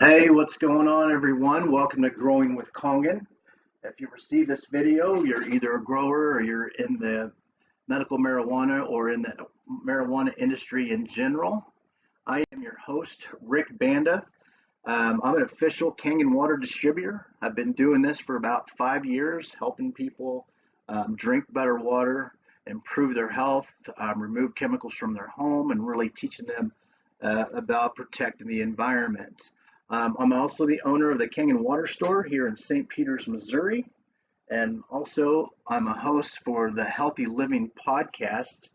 Hey, what's going on, everyone? Welcome to Growing with Kangen. If you receive this video, you're either a grower or you're in the medical marijuana or in the marijuana industry in general. I am your host, Rick Banda. I'm an official Kangen water distributor. I've been doing this for about 5 years, helping people drink better water, improve their health, remove chemicals from their home, and really teaching them about protecting the environment. I'm also the owner of the Kangen Water Store here in St. Peters, Missouri. And also, I'm a host for the Healthy Living podcast.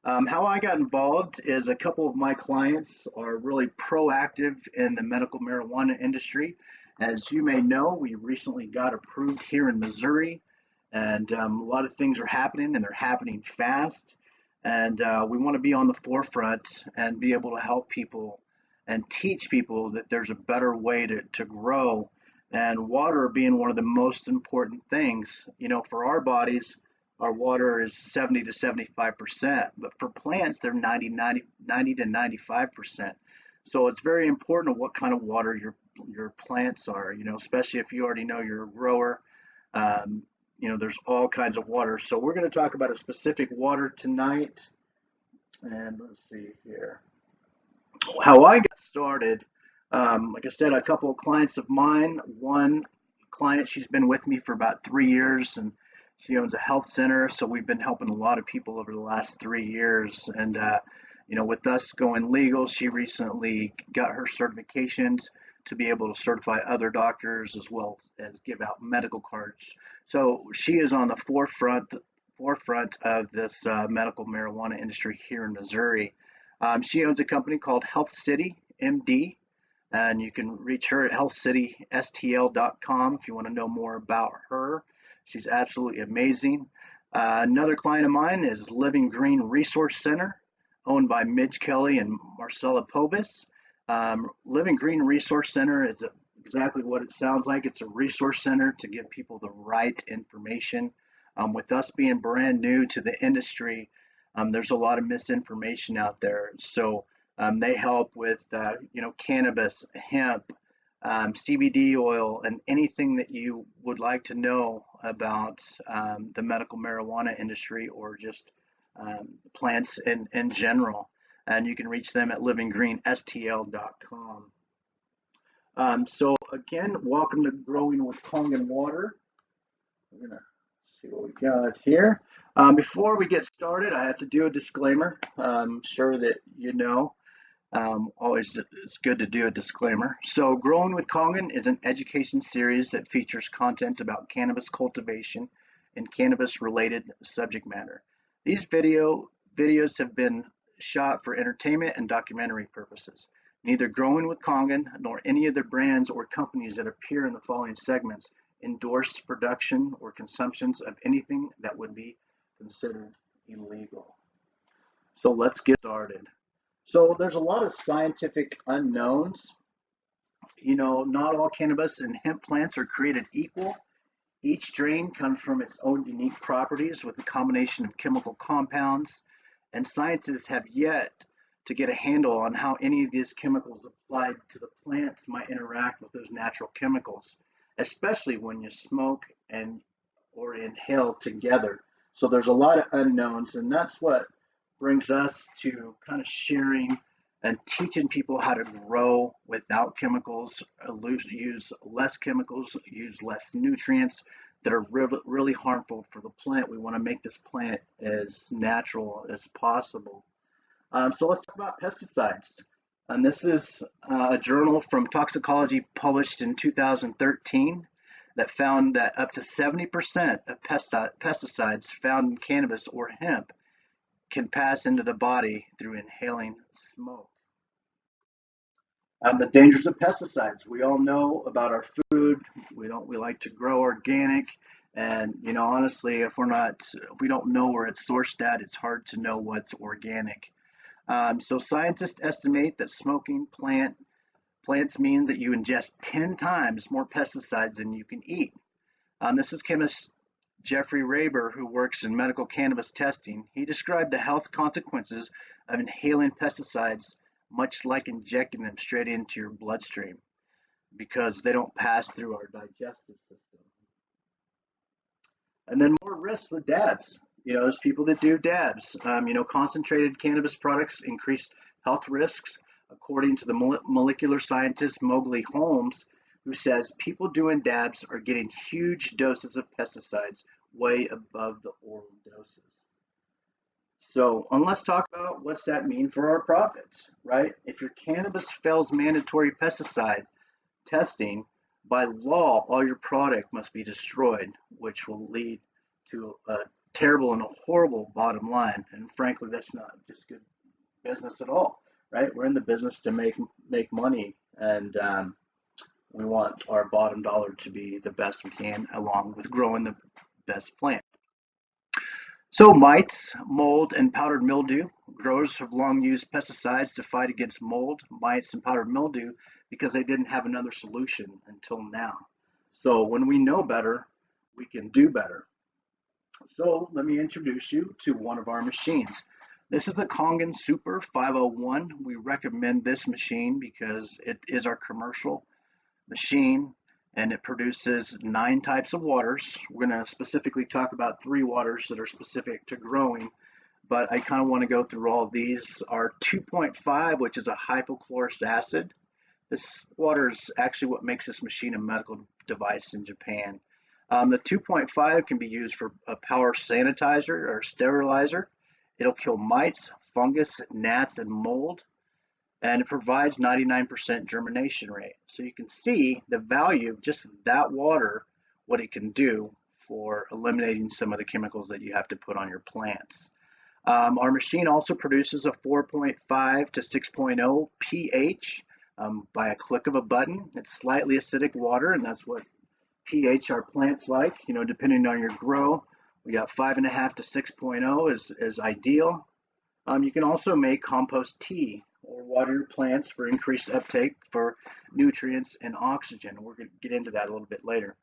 How I got involved is a couple of my clients are really proactive in the medical marijuana industry. As you may know, we recently got approved here in Missouri, and a lot of things are happening, and they're happening fast. And we want to be on the forefront and be able to help people and teach people that there's a better way to grow, and water being one of the most important things. For our bodies, our water is 70 to 75%, but for plants, they're 90 to 95%. So it's very important what kind of water your plants are, especially if you already know you're a grower. There's all kinds of water. So we're going to talk about a specific water tonight. And let's see here. How I got started, like I said, a couple of clients of mine. One client, she's been with me for about 3 years, and she owns a health center. So we've been helping a lot of people over the last 3 years. And with us going legal, she recently got her certifications to be able to certify other doctors as well as give out medical cards. So she is on the forefront of this medical marijuana industry here in Missouri. She owns a company called Health City MD, and you can reach her at healthcitystl.com if you want to know more about her. She's absolutely amazing. Another client of mine is Living Green Resource Center, owned by Midge Kelly and Marcella Povis. Living Green Resource Center is exactly what it sounds like. It's a resource center to give people the right information. With us being brand new to the industry, there's a lot of misinformation out there. So they help with, cannabis, hemp, CBD oil, and anything that you would like to know about the medical marijuana industry or just plants in general. And you can reach them at livinggreenstl.com. So again, welcome to Growing with Kangen Water. We're gonna see what we got here. Before we get started, I have to do a disclaimer. I'm sure that you know. Always it's good to do a disclaimer. So Growing with Kangen is an education series that features content about cannabis cultivation and cannabis related subject matter. These videos have been shot for entertainment and documentary purposes. Neither Growing with Kangen nor any of the brands or companies that appear in the following segments endorse production or consumptions of anything that would be considered illegal. So let's get started. So there's a lot of scientific unknowns. Not all cannabis and hemp plants are created equal. Each strain comes from its own unique properties with a combination of chemical compounds, and scientists have yet to get a handle on how any of these chemicals applied to the plants might interact with those natural chemicals, especially when you smoke and or inhale together. So there's a lot of unknowns, and that's what brings us to kind of sharing and teaching people how to grow without chemicals, use less chemicals, use less nutrients that are really harmful for the plant. We want to make this plant as natural as possible. So let's talk about pesticides. And this is a journal from toxicology published in 2013 that found that up to 70% of pesticides found in cannabis or hemp can pass into the body through inhaling smoke. The dangers of pesticides. We all know about our food. We like to grow organic, and honestly, if we don't know where it's sourced at, it's hard to know what's organic. So scientists estimate that smoking plants mean that you ingest 10 times more pesticides than you can eat. This is chemist Jeffrey Raber, who works in medical cannabis testing. He described the health consequences of inhaling pesticides much like injecting them straight into your bloodstream. because they don't pass through our digestive system. And then more risks with dabs. There's people that do dabs. Concentrated cannabis products increase health risks, according to the molecular scientist Mowgli Holmes, who says people doing dabs are getting huge doses of pesticides way above the oral doses. So, let's talk about what's that mean for our profits, right? If your cannabis fails mandatory pesticide testing, by law, all your product must be destroyed, which will lead to a terrible and a horrible bottom line. And frankly, that's not just good business at all, right? We're in the business to make money, and we want our bottom dollar to be the best we can, along with growing the best plant. So mites, mold, and powdered mildew. Growers have long used pesticides to fight against mold, mites, and powdered mildew because they didn't have another solution until now. So when we know better, we can do better. So let me introduce you to one of our machines. This is a Kangen Super 501. We recommend this machine because it is our commercial machine, and it produces 9 types of waters. We're going to specifically talk about 3 waters that are specific to growing, but I kind of want to go through all of these. Our 2.5, which is a hypochlorous acid. This water is actually what makes this machine a medical device in Japan. The 2.5 can be used for a power sanitizer or sterilizer. It'll kill mites, fungus, gnats, and mold, and it provides 99% germination rate. So you can see the value of just that water, what it can do for eliminating some of the chemicals that you have to put on your plants. Our machine also produces a 4.5 to 6.0 pH by a click of a button. It's slightly acidic water, and that's what pH our plants like. Depending on your grow, we got 5.5 to 6.0 is ideal. You can also make compost tea or water your plants for increased uptake for nutrients and oxygen. We're going to get into that a little bit later.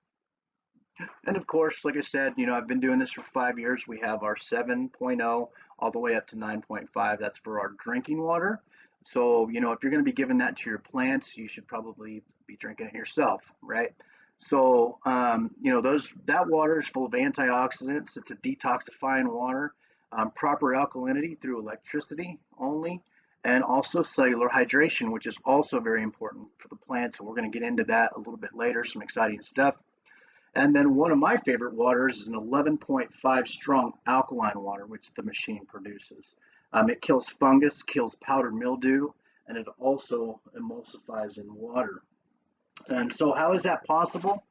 And of course, like I said, I've been doing this for 5 years. We have our 7.0 all the way up to 9.5. That's for our drinking water. So, if you're going to be giving that to your plants, you should probably be drinking it yourself, right? So, that water is full of antioxidants. It's a detoxifying water, proper alkalinity through electricity only, and also cellular hydration, which is also very important for the plants. So we're going to get into that a little bit later, some exciting stuff. And then one of my favorite waters is an 11.5 strong alkaline water, which the machine produces. It kills fungus, kills powdered mildew, and it also emulsifies in water. And so how is that possible?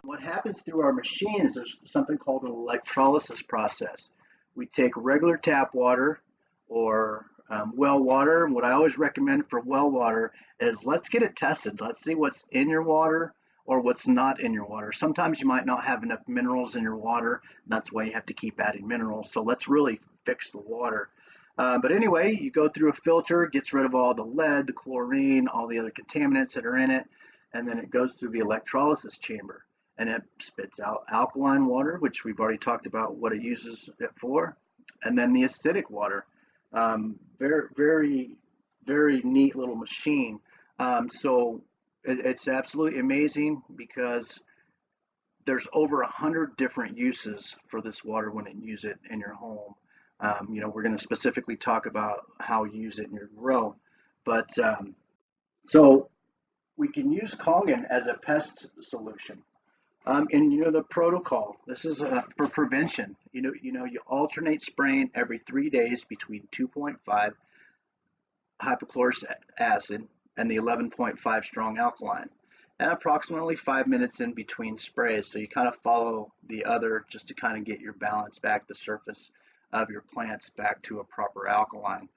What happens through our machine is there's something called an electrolysis process. We take regular tap water or well water. And what I always recommend for well water is let's get it tested. Let's see what's in your water or what's not in your water. Sometimes you might not have enough minerals in your water, and that's why you have to keep adding minerals. So let's really fix the water. But anyway, you go through a filter, gets rid of all the lead, the chlorine, all the other contaminants that are in it, and then it goes through the electrolysis chamber, and it spits out alkaline water, which we've already talked about what it uses it for, and then the acidic water. Very, very, very neat little machine. So it's absolutely amazing because there's over 100 different uses for this water when you use it in your home. We're going to specifically talk about how you use it in your grow, but so we can use Kangen as a pest solution. And the protocol. This is for prevention. You alternate spraying every 3 days between 2.5 hypochlorous acid and the 11.5 strong alkaline, and approximately 5 minutes in between sprays. So you kind of follow the other just to kind of get your balance back, the surface of your plants back to a proper alkaline.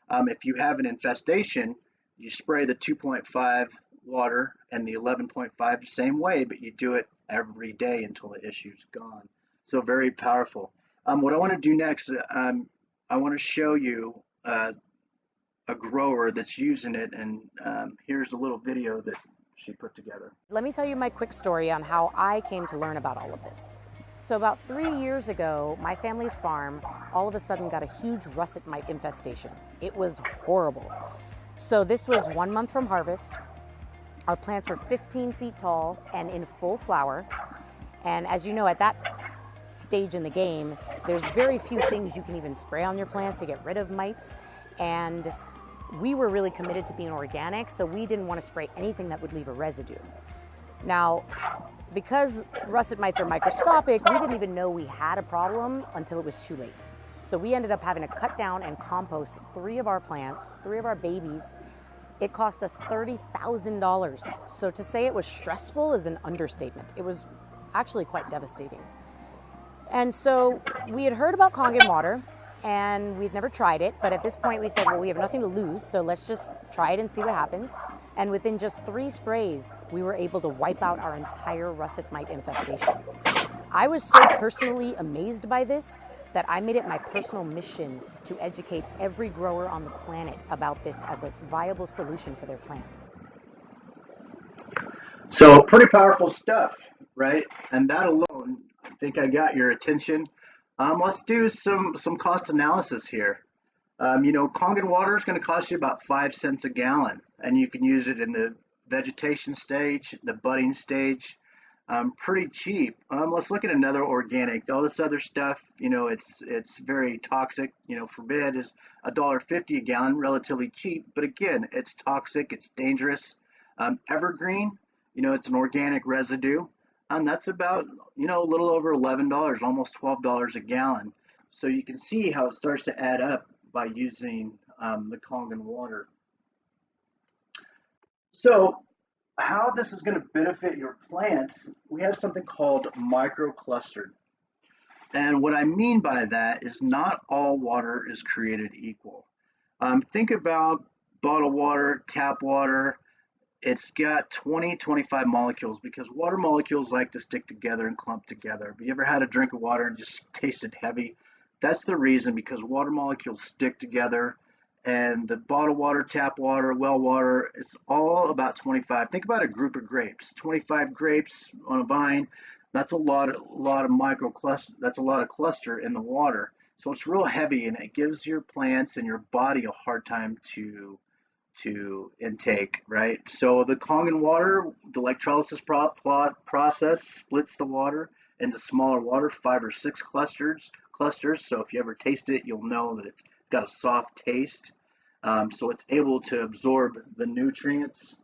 If you have an infestation, you spray the 2.5 water and the 11.5 the same way, but you do it every day until the issue's gone. So very powerful. What I want to do next, I want to show you a grower that's using it, and here's a little video that she put together. Let me tell you my quick story on how I came to learn about all of this. So about 3 years ago, my family's farm all of a sudden got a huge russet mite infestation. It was horrible. So this was 1 month from harvest. Our plants were 15 feet tall and in full flower. And as you know, at that stage in the game, there's very few things you can even spray on your plants to get rid of mites. And we were really committed to being organic, so we didn't want to spray anything that would leave a residue. Now, because russet mites are microscopic, we didn't even know we had a problem until it was too late. So we ended up having to cut down and compost 3 of our plants, 3 of our babies. It cost us $30,000. So to say it was stressful is an understatement. It was actually quite devastating. And so we had heard about Kangen water, and we'd never tried it, but at this point we said, well, we have nothing to lose, so let's just try it and see what happens. And within just 3 sprays, we were able to wipe out our entire russet mite infestation. I was so personally amazed by this that I made it my personal mission to educate every grower on the planet about this as a viable solution for their plants. So pretty powerful stuff, right? And that alone, I think I got your attention. Let's do some cost analysis here. Kangen water is going to cost you about 5 cents a gallon, and you can use it in the vegetation stage, the budding stage, pretty cheap. Let's look at another organic. All this other stuff, it's very toxic. Forbid is $1.50 a gallon, relatively cheap, but again, it's toxic, it's dangerous. Evergreen, it's an organic residue. That's about, a little over $11, almost $12 a gallon. So you can see how it starts to add up by using the Kangen water. So how this is going to benefit your plants, we have something called microclustered. And what I mean by that is not all water is created equal. Think about bottled water, tap water. It's got 20, 25 molecules because water molecules like to stick together and clump together. Have you ever had a drink of water and just tasted heavy? That's the reason, because water molecules stick together, and the bottled water, tap water, well water, it's all about 25. Think about a group of grapes, 25 grapes on a vine. That's a lot of microcluster. That's a lot of cluster in the water. So it's real heavy, and it gives your plants and your body a hard time to intake, right? So the Kangen water, the electrolysis process splits the water into smaller water, 5 or 6 clusters. So if you ever taste it, you'll know that it's got a soft taste. So it's able to absorb the nutrients.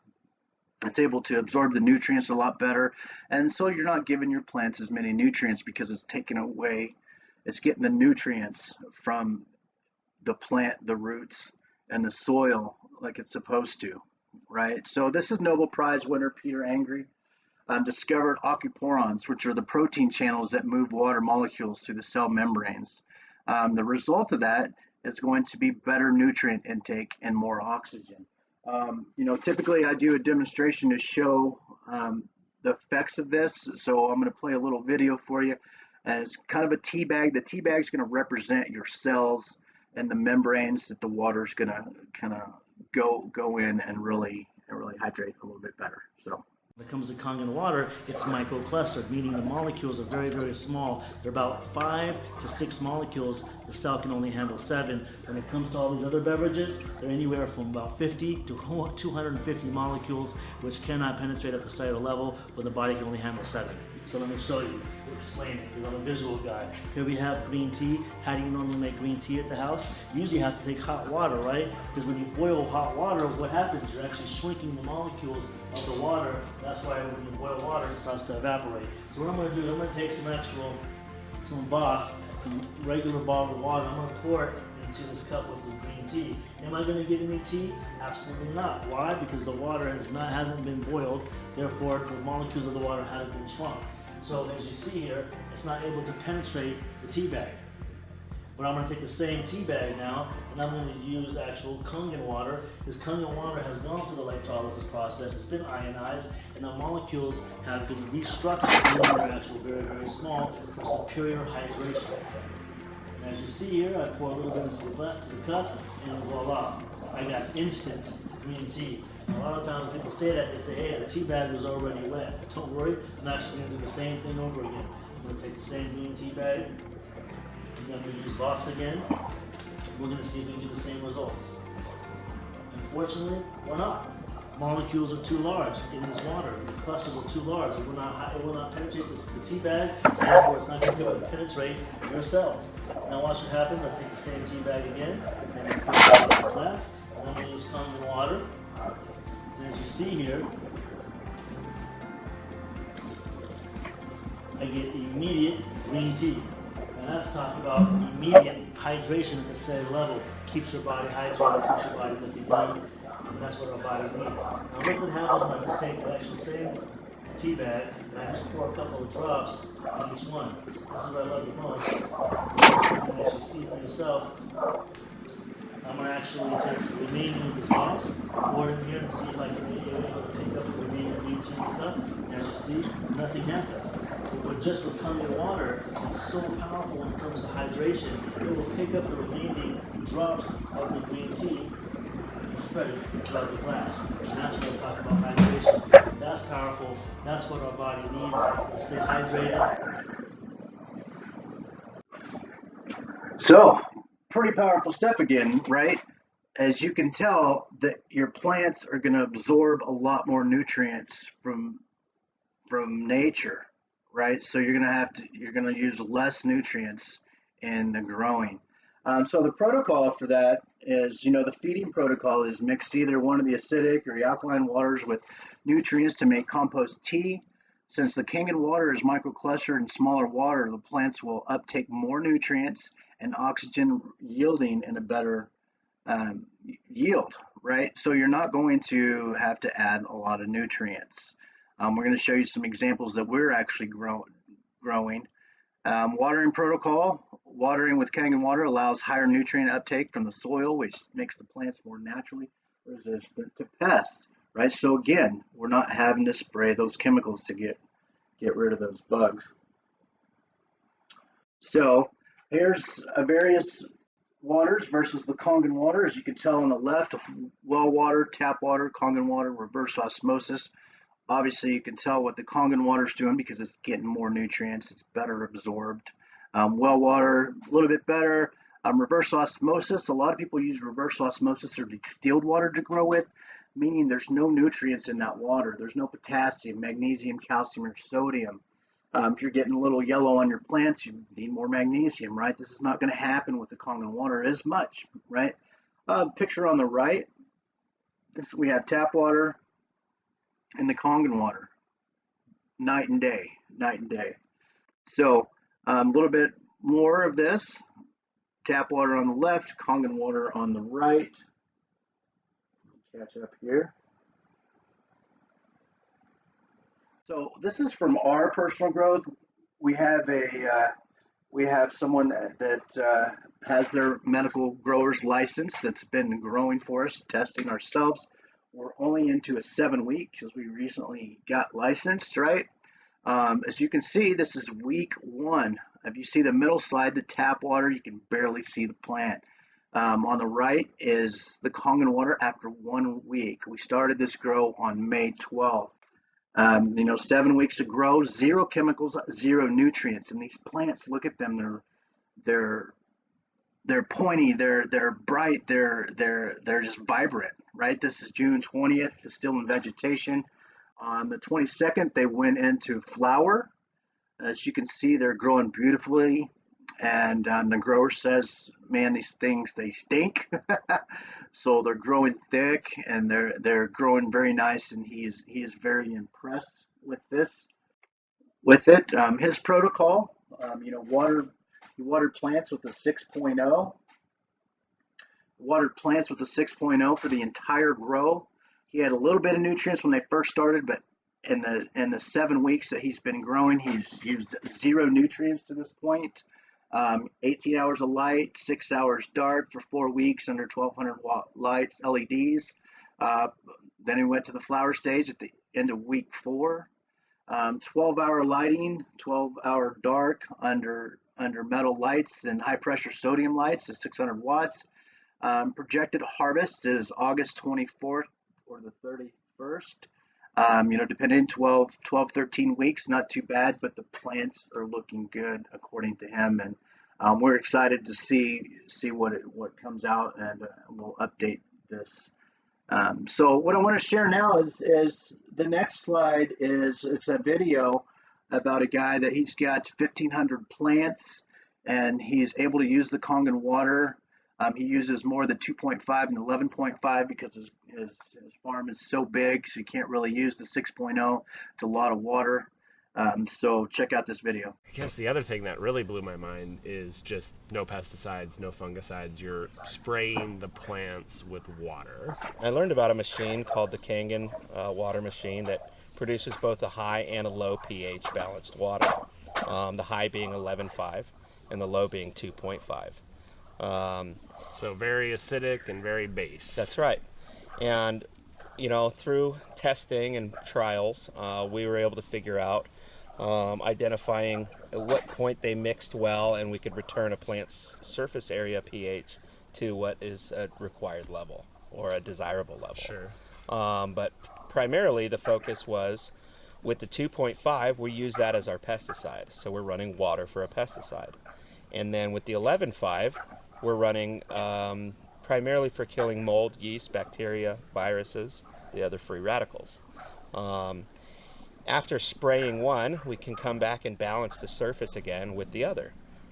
It's able to absorb the nutrients a lot better. And so you're not giving your plants as many nutrients because it's taking away, it's getting the nutrients from the plant, the roots, and the soil like it's supposed to, right? So this is Nobel Prize winner Peter Angry discovered oxyporons, which are the protein channels that move water molecules through the cell membranes. The result of that is going to be better nutrient intake and more oxygen. Typically I do a demonstration to show the effects of this. So I'm going to play a little video for you. And it's kind of a tea bag. The tea bag is going to represent your cells and the membranes that the water is going to kind of go in and really hydrate a little bit better. So when it comes to Kangen water, it's microclustered, meaning the molecules are very, very small. They're about 5 to 6 molecules. The cell can only handle 7. When it comes to all these other beverages, they're anywhere from about 50 to 250 molecules, which cannot penetrate at the cellular level, but the body can only handle 7. So let me show you to explain it, because I'm a visual guy. Here we have green tea. How do you normally make green tea at the house? You usually have to take hot water, right? Because when you boil hot water, what happens? You're actually shrinking the molecules of the water. That's why when you boil water, it starts to evaporate. So what I'm going to do is I'm going to take some Voss, some regular bottled water. I'm going to pour it into this cup with the green tea. Am I going to get any tea? Absolutely not. Why? Because the water hasn't been boiled. Therefore, the molecules of the water haven't been shrunk. So as you see here, it's not able to penetrate the tea bag. But I'm going to take the same tea bag now, and I'm going to use actual Kangen water. This Kangen water has gone through the electrolysis process. It's been ionized, and the molecules have been restructured, meaning they're actually very, very small for superior hydration. And as you see here, I pour a little bit into the cup, and voila, I got instant green tea. A lot of times when people say that, they say, hey, the tea bag was already wet. But don't worry, I'm actually going to do the same thing over again. I'm going to take the same green tea bag, and I'm going to use Voss again. We're going to see if we can get the same results. Unfortunately, we're not. molecules are too large in this water. The clusters are too large. It will not penetrate the tea bag, so therefore it's not going to be able to penetrate your cells. Now watch what happens. I take the same tea bag again, and I put it in the glass, and I'm going to use Kangen water. And as you see here, I get immediate green tea. And that's talking about immediate hydration at the cellular level. Keeps your body hydrated, keeps your body looking young, and that's what our body needs. Now look what happens when I just take the actual same tea bag and I just pour a couple of drops in each one. This is what I love the most. You can actually see for yourself. I'm going to actually take the remaining of this box, pour it in here, and see if I can be able to pick up the remaining green tea in the cup. And as you see, nothing happens. But just with Kangen water, it's so powerful when it comes to hydration. It will pick up the remaining drops of the green tea and spread it throughout the glass. And that's what I'm talking about hydration. That's powerful. That's what our body needs to stay hydrated. So, pretty powerful stuff again, right? As you can tell, that your plants are going to absorb a lot more nutrients from nature, right? So you're going to use less nutrients in the growing. So the protocol for that is, the feeding protocol is mix either one of the acidic or the alkaline waters with nutrients to make compost tea. Since the Kangen water is microclustered in smaller water, the plants will uptake more nutrients and oxygen, yielding in a better yield, right? So you're not going to have to add a lot of nutrients. We're going to show you some examples that we're actually growing. Watering protocol. Watering with Kangen water allows higher nutrient uptake from the soil, which makes the plants more naturally resistant to pests, right? So again, we're not having to spray those chemicals to get rid of those bugs. So here's various waters versus the Kangen water. As you can tell on the left, well water, tap water, Kangen water, reverse osmosis. Obviously, you can tell what the Kangen water is doing because it's getting more nutrients. It's better absorbed. Well water, a little bit better. Reverse osmosis, a lot of people use reverse osmosis or distilled water to grow with, meaning there's no nutrients in that water. There's no potassium, magnesium, calcium, or sodium. If you're getting a little yellow on your plants, you need more magnesium, right? This is not going to happen with the Kangen water as much, right? Picture on the right, we have tap water and the Kangen water, night and day, night and day. So a little bit more of this, tap water on the left, Kangen water on the right. Catch up here. So this is from our personal growth. We have someone that has their medical grower's license that's been growing for us, testing ourselves. We're only into a 7-week because we recently got licensed, right? As you can see, this is week 1. If you see the middle slide, the tap water, you can barely see the plant. On the right is the Kangen water after 1 week. We started this grow on May 12th. 7 weeks to grow, 0 chemicals, 0 nutrients. And these plants, look at them, they're pointy, they're bright, they're just vibrant, right? This is June 20th, it's still in vegetation. On the 22nd, they went into flower. As you can see, they're growing beautifully. And the grower says, man, these things, they stink. So they're growing thick and they're growing very nice. And he is very impressed with it. His protocol, he watered plants with a 6.0. Watered plants with a 6.0 for the entire grow. He had a little bit of nutrients when they first started, but in the 7 weeks that he's been growing, he's used 0 nutrients to this point. 18 hours of light, 6 hours dark for 4 weeks under 1200 watt lights, LEDs. Then he went to the flower stage at the end of week 4. 12-hour lighting, 12-hour dark under metal lights and high pressure sodium lights is 600 watts. Projected harvest is August 24th or the 31st. Depending 12, 13 weeks, not too bad, but the plants are looking good according to him, and we're excited to see what comes out, and we'll update this So what I want to share now is the next slide is it's a video about a guy that he's got 1,500 plants and he's able to use the Kangen water. He uses more than 2.5 and 11.5 because his farm is so big, so you can't really use the 6.0. It's a lot of water. So check out this video. I guess the other thing that really blew my mind is just no pesticides, no fungicides. You're spraying the plants with water. I learned about a machine called the Kangen water machine that produces both a high and a low pH balanced water. The high being 11.5 and the low being 2.5. So very acidic and very base. That's right. And through testing and trials, we were able to figure out identifying at what point they mixed well, and we could return a plant's surface area pH to what is a required level or a desirable level. Sure. But primarily the focus was with the 2.5, we use that as our pesticide. So we're running water for a pesticide. And then with the 11.5, we're running primarily for killing mold, yeast, bacteria, viruses, the other free radicals. After spraying one, we can come back and balance the surface again with the other,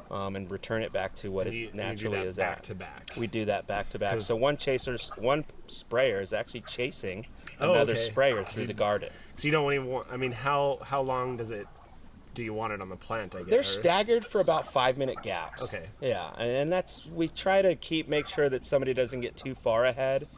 and return it back to what it naturally is back at. to back. We do that back to back. So one sprayer is actually chasing another okay. sprayer through the garden. So you don't even want. I mean, how long do you want it on the plant? I guess They're staggered for about 5-minute gaps. Okay. Yeah, and we try to make sure that somebody doesn't get too far ahead.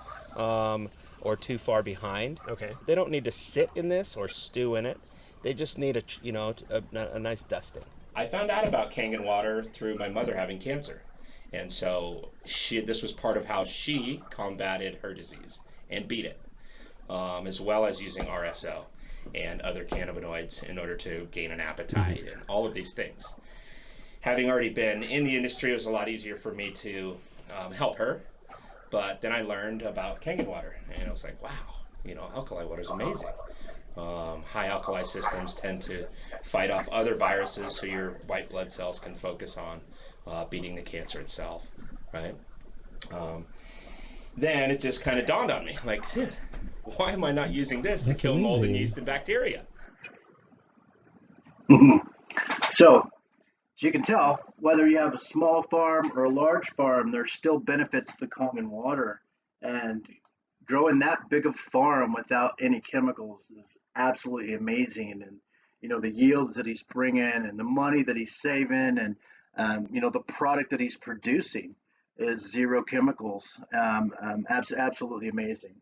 Or too far behind. Okay. They don't need to sit in this or stew in it. They just need a nice dusting. I found out about Kangen water through my mother having cancer, and so this was part of how she combated her disease and beat it, as well as using RSO and other cannabinoids in order to gain an appetite and all of these things. Having already been in the industry, it was a lot easier for me to help her. But then I learned about Kangen water, and I was like, wow, alkali water is amazing. High alkali systems tend to fight off other viruses, so your white blood cells can focus on beating the cancer itself, right? Then it just kind of dawned on me, like, dude, why am I not using this to kill mold and yeast and bacteria? So, as you can tell, whether you have a small farm or a large farm, there's still benefits to the Kangen water. And growing that big of a farm without any chemicals is absolutely amazing. And, the yields that he's bringing and the money that he's saving and, the product that he's producing is zero chemicals. Absolutely amazing.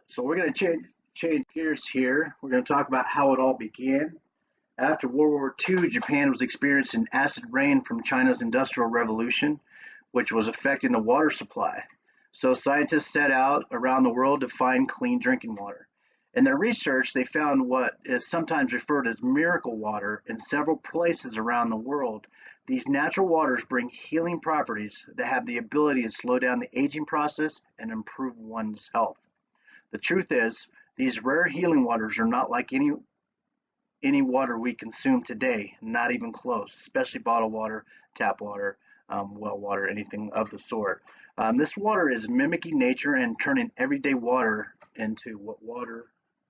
So we're going to change gears here. We're going to talk about how it all began. After World War II, Japan was experiencing acid rain from China's Industrial Revolution, which was affecting the water supply. So scientists set out around the world to find clean drinking water. In their research, they found what is sometimes referred as miracle water in several places around the world. These natural waters bring healing properties that have the ability to slow down the aging process and improve one's health. The truth is, these rare healing waters are not like any water we consume today, not even close, especially bottled water, tap water, well water, anything of the sort. This water is mimicking nature and turning everyday water into what water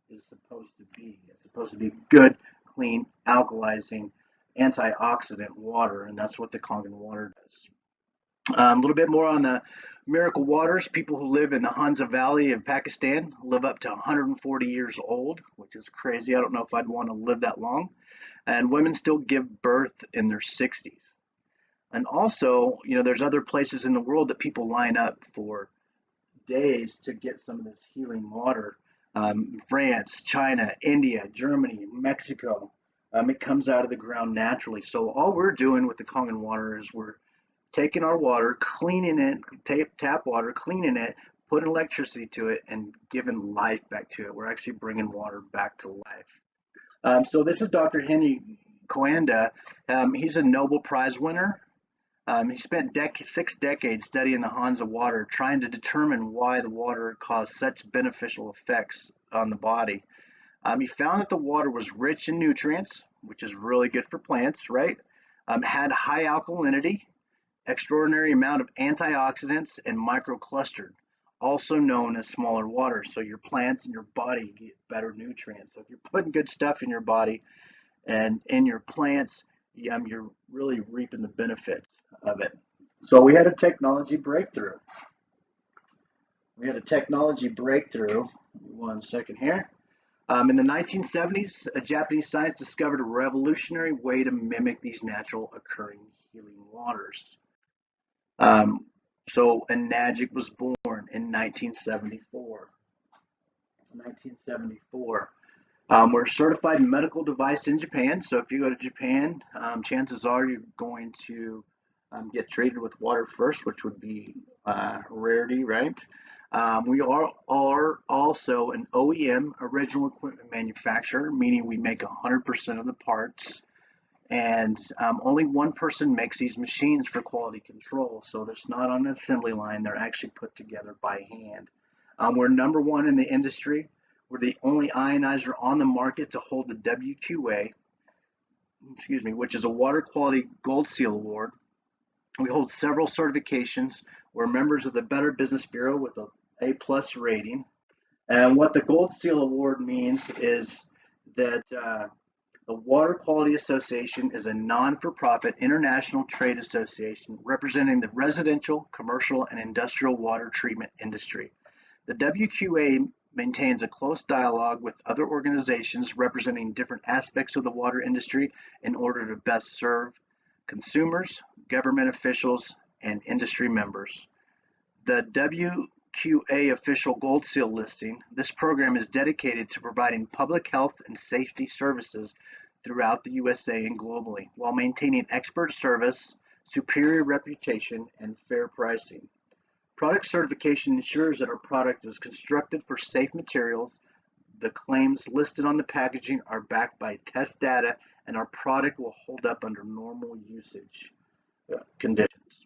is supposed to be. It's supposed to be good, clean, alkalizing, antioxidant water, and that's what the Kangen water does. A little bit more on the miracle waters. People who live in the Hunza Valley of Pakistan live up to 140 years old, which is crazy. I don't know if I'd want to live that long. And women still give birth in their 60s. And also, there's other places in the world that people line up for days to get some of this healing water. France, China, India, Germany, Mexico. It comes out of the ground naturally. So all we're doing with the Kangen water is we're taking our water, cleaning it, tap water, cleaning it, putting electricity to it, and giving life back to it. We're actually bringing water back to life. So this is Dr. Henry Coanda. He's a Nobel Prize winner. He spent 6 decades studying the Hunza water, trying to determine why the water caused such beneficial effects on the body. He found that the water was rich in nutrients, which is really good for plants, right? Had high alkalinity, extraordinary amount of antioxidants, and microclustered. also known as smaller water. So your plants and your body get better nutrients. So if you're putting good stuff in your body and in your plants, you're really reaping the benefits of it. So we had a technology breakthrough. We had a technology breakthrough. One second here. In the 1970s, a Japanese scientist discovered a revolutionary way to mimic these natural occurring healing waters. Um, so Enagic was born in 1974. 1974. We're a certified medical device in Japan. So if you go to Japan, chances are you're going to get treated with water first, which would be rarity, right? We are also an OEM, original equipment manufacturer, meaning we make 100% of the parts. And only one person makes these machines for quality control. So it's not on an assembly line. They're actually put together by hand. We're number one in the industry. We're the only ionizer on the market to hold the WQA, which is a Water Quality Gold Seal Award. We hold several certifications. We're members of the Better Business Bureau with a A+ rating. And what the Gold Seal Award means is that the Water Quality Association is a non-for-profit international trade association representing the residential, commercial, and industrial water treatment industry. The WQA maintains a close dialogue with other organizations representing different aspects of the water industry in order to best serve consumers, government officials, and industry members. The WQA official Gold Seal listing, this program is dedicated to providing public health and safety services throughout the USA and globally, while maintaining expert service, superior reputation, and fair pricing. Product certification ensures that our product is constructed for safe materials. The claims listed on the packaging are backed by test data, and our product will hold up under normal usage conditions.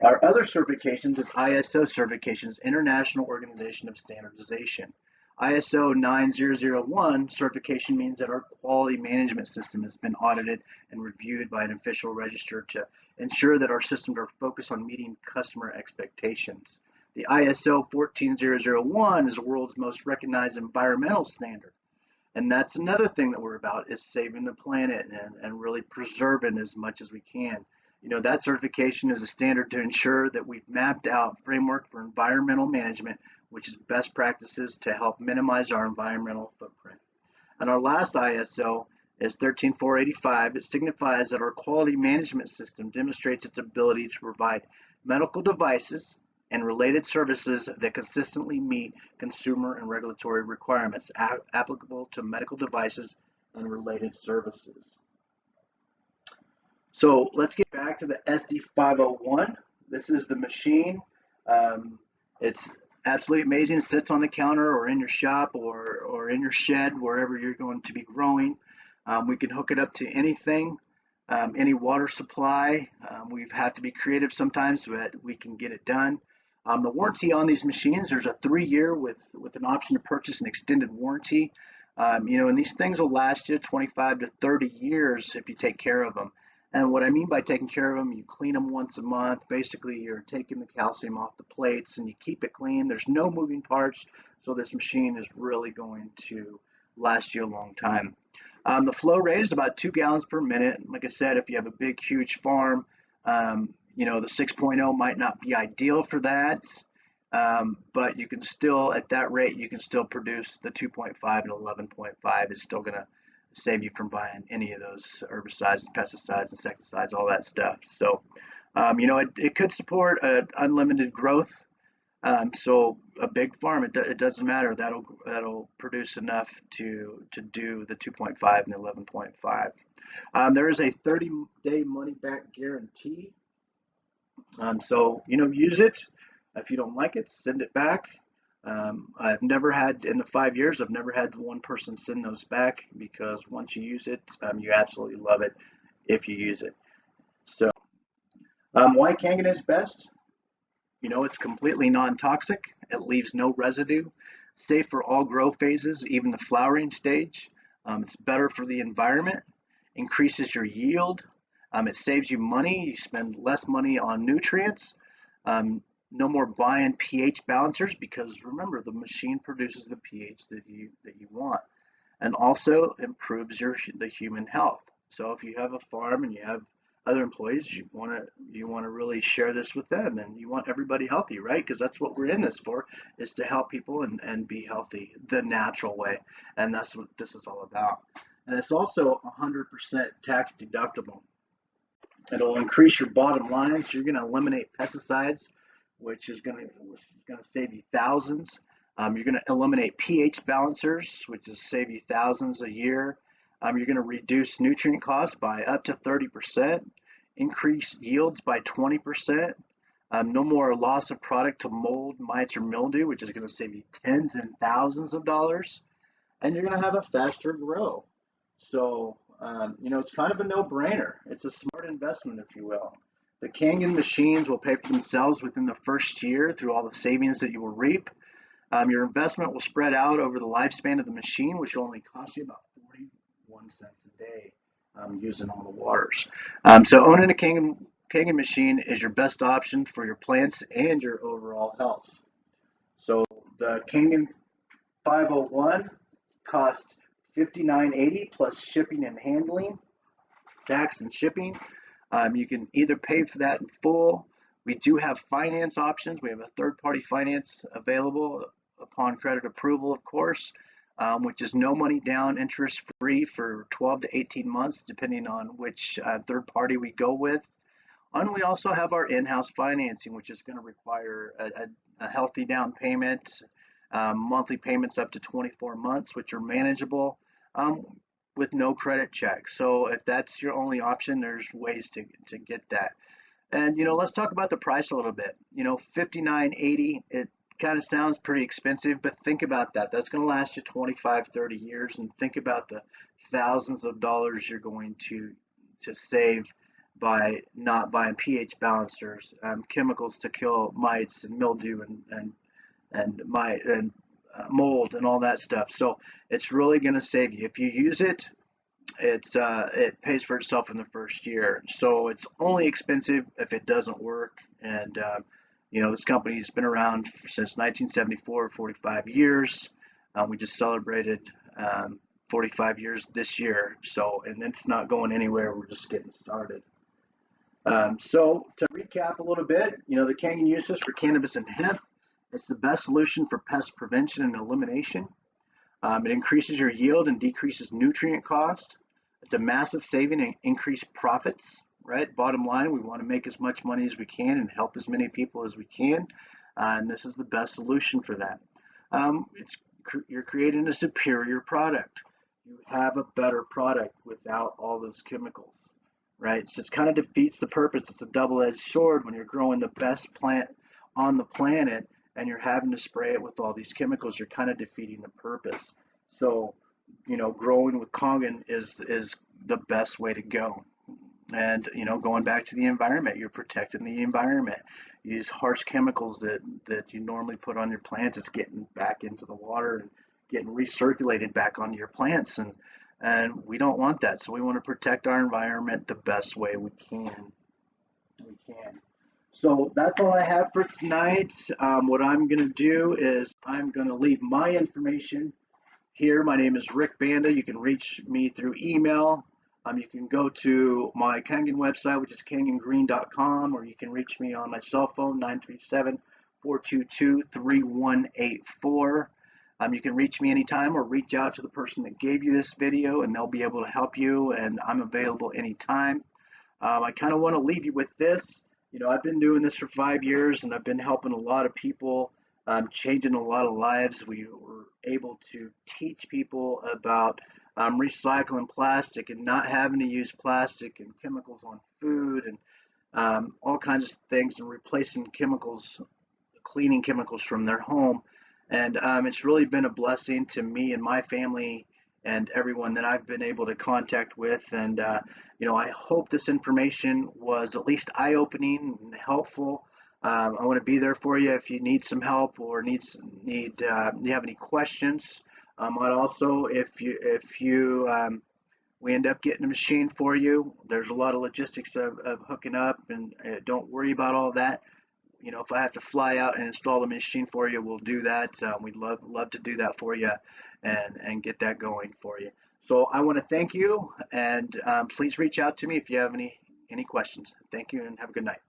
Our other certifications is ISO certifications, International Organization of Standardization. ISO 9001 certification means that our quality management system has been audited and reviewed by an official register to ensure that our systems are focused on meeting customer expectations. The ISO 14001 is the world's most recognized environmental standard. And that's another thing that we're about, is saving the planet and really preserving as much as we can. That certification is a standard to ensure that we've mapped out framework for environmental management, which is best practices to help minimize our environmental footprint. And our last ISO is 13485. It signifies that our quality management system demonstrates its ability to provide medical devices and related services that consistently meet consumer and regulatory requirements applicable to medical devices and related services. So let's get back to the SD501. This is the machine. It's absolutely amazing. It sits on the counter or in your shop or in your shed, wherever you're going to be growing. We can hook it up to anything, any water supply. We've had to be creative sometimes, but we can get it done. The warranty on these machines, there's a 3-year with an option to purchase an extended warranty. And these things will last you 25 to 30 years if you take care of them. And what I mean by taking care of them, you clean them once a month. Basically, you're taking the calcium off the plates and you keep it clean. There's no moving parts, so this machine is really going to last you a long time. The flow rate is about 2 gallons per minute. Like I said, if you have a big, huge farm, the 6.0 might not be ideal for that. But you can still, at that rate, you can still produce the 2.5 and 11.5. It's still going to save you from buying any of those herbicides, pesticides, insecticides, all that stuff. So, it could support unlimited growth. So a big farm, it doesn't matter. That'll produce enough to do the 2.5 and 11.5. There is a 30-day money-back guarantee. So use it. If you don't like it, send it back. I've never had, in the 5 years, I've never had one person send those back, because once you use it, you absolutely love it if you use it. So, why Kangen is best? It's completely non-toxic. It leaves no residue. Safe for all grow phases, even the flowering stage. It's better for the environment. Increases your yield. It saves you money. You spend less money on nutrients. No more buying pH balancers, because remember, the machine produces the pH that you want, and also improves the human health. So if you have a farm and you have other employees, you want to really share this with them, and you want everybody healthy, right? Because that's what we're in this for, is to help people and be healthy the natural way, and that's what this is all about. And it's also 100% tax deductible. It'll increase your bottom line, so you're going to eliminate pesticides, which is going to save you thousands. You're going to eliminate pH balancers, which is save you thousands a year. You're going to reduce nutrient costs by up to 30%, increase yields by 20%. No more loss of product to mold, mites, or mildew, which is going to save you tens and thousands of dollars. And you're going to have a faster grow. So, it's kind of a no-brainer. It's a smart investment, if you will. The Kangen machines will pay for themselves within the first year through all the savings that you will reap. Your investment will spread out over the lifespan of the machine, which will only cost you about 41 cents a day using all the waters. So owning a Kangen machine is your best option for your plants and your overall health. So the Kangen 501 cost $59.80 plus shipping and handling, tax and shipping. You can either pay for that in full. We do have finance options. We have a third-party finance available upon credit approval, of course, which is no money down, interest-free for 12 to 18 months, depending on which third party we go with. And we also have our in-house financing, which is going to require a healthy down payment, monthly payments up to 24 months, which are manageable, with no credit check. So if that's your only option, there's ways to get that. And let's talk about the price a little bit. $59.80, it kind of sounds pretty expensive, but think about that. That's going to last you 25, 30 years, and think about the thousands of dollars you're going to save by not buying pH balancers, chemicals to kill mites and mildew and mold and all that stuff. So it's really going to save you if you use it. It pays for itself in the first year. So it's only expensive if it doesn't work. And this company has been around since 1974, 45 years. We just celebrated 45 years this year. So, and it's not going anywhere. We're just getting started. So to recap a little bit, the Kangen uses for cannabis and hemp. It's the best solution for pest prevention and elimination. It increases your yield and decreases nutrient cost. It's a massive saving and increased profits, right? Bottom line, we want to make as much money as we can and help as many people as we can. And this is the best solution for that. You're creating a superior product. You have a better product without all those chemicals, right? So it kind of defeats the purpose. It's a double-edged sword when you're growing the best plant on the planet and you're having to spray it with all these chemicals. You're kind of defeating the purpose. So, growing with Kangen is the best way to go. And, going back to the environment, you're protecting the environment. You use harsh chemicals that you normally put on your plants. It's getting back into the water and getting recirculated back onto your plants. And we don't want that. So we want to protect our environment the best way we can. So that's all I have for tonight. What I'm going to do is I'm going to leave my information here. My name is Rick Banda. You can reach me through email. You can go to my Kangen website, which is kangengreen.com, or you can reach me on my cell phone, 937-422-3184. You can reach me anytime or reach out to the person that gave you this video, and they'll be able to help you, and I'm available anytime. I kind of want to leave you with this. I've been doing this for 5 years, and I've been helping a lot of people, changing a lot of lives. We were able to teach people about recycling plastic and not having to use plastic and chemicals on food and all kinds of things, and replacing chemicals, cleaning chemicals from their home. And it's really been a blessing to me and my family and everyone that I've been able to contact with. And, I hope this information was at least eye-opening and helpful. I want to be there for you if you need some help or you have any questions. I'd also, if we end up getting a machine for you, there's a lot of logistics of hooking up, and don't worry about all that. you know, if I have to fly out and install the machine for you, we'll do that. We'd love to do that for you, and get that going for you. So I want to thank you, and please reach out to me if you have any questions. Thank you, and have a good night.